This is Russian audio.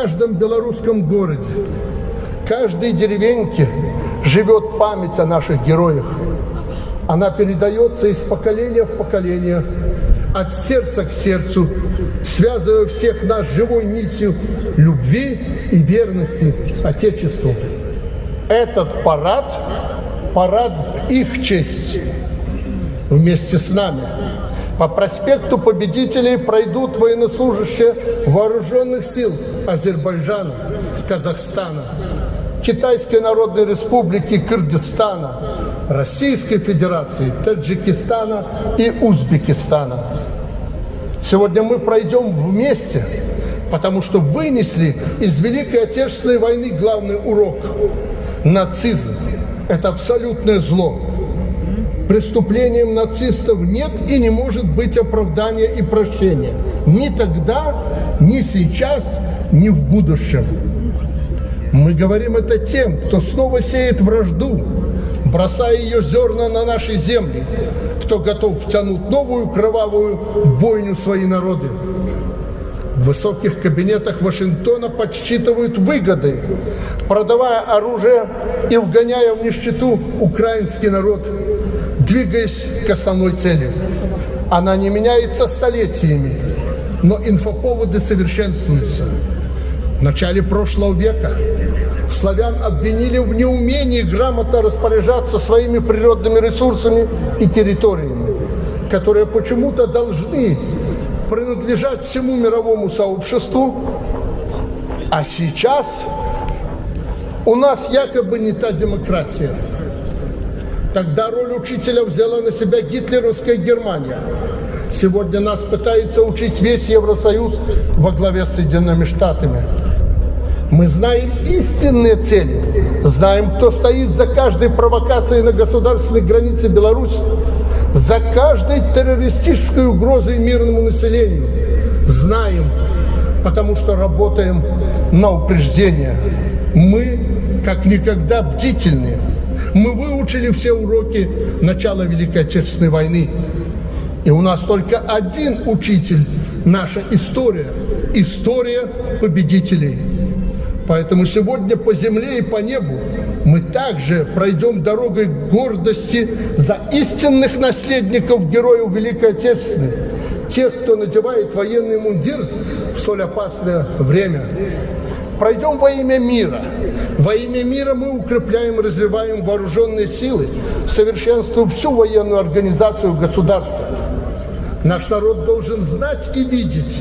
каждом белорусском городе, каждой деревеньке живет память о наших героях. Она передается из поколения в поколение, от сердца к сердцу, связывая всех нас живой нитью любви и верности Отечеству. Этот парад в их честь. Вместе с нами по проспекту Победителей пройдут военнослужащие вооруженных сил Азербайджана, Казахстана, Китайской Народной Республики, Кыргызстана, Российской Федерации, Таджикистана и Узбекистана. Сегодня мы пройдем вместе, потому что вынесли из Великой Отечественной войны главный урок. Нацизм – это абсолютное зло. Преступлением нацистов нет и не может быть оправдания и прощения. Ни тогда, ни сейчас, ни в будущем. Мы говорим это тем, кто снова сеет вражду, бросая ее зерна на наши земли, кто готов втянуть новую кровавую бойню в свои народы. В высоких кабинетах Вашингтона подсчитывают выгоды, продавая оружие и вгоняя в нищету украинский народ, двигаясь к основной цели. Она не меняется столетиями, но инфоповоды совершенствуются. В начале прошлого века славян обвинили в неумении грамотно распоряжаться своими природными ресурсами и территориями, которые почему-то должны принадлежать всему мировому сообществу, а сейчас у нас якобы не та демократия. Тогда роль учителя взяла на себя гитлеровская Германия. Сегодня нас пытается учить весь Евросоюз во главе с Соединенными Штатами. Мы знаем истинные цели, знаем, кто стоит за каждой провокацией на государственной границе Беларуси, за каждой террористической угрозой мирному населению. Знаем, потому что работаем на упреждение. Мы как никогда бдительны. Мы выучили все уроки начала Великой Отечественной войны. И у нас только один учитель – наша история. История победителей. Поэтому сегодня по земле и по небу мы также пройдем дорогой гордости за истинных наследников героев Великой Отечественной, тех, кто надевает военный мундир в столь опасное время. Пройдем во имя мира. Во имя мира мы укрепляем и развиваем вооруженные силы, совершенствуем всю военную организацию государства. Наш народ должен знать и видеть,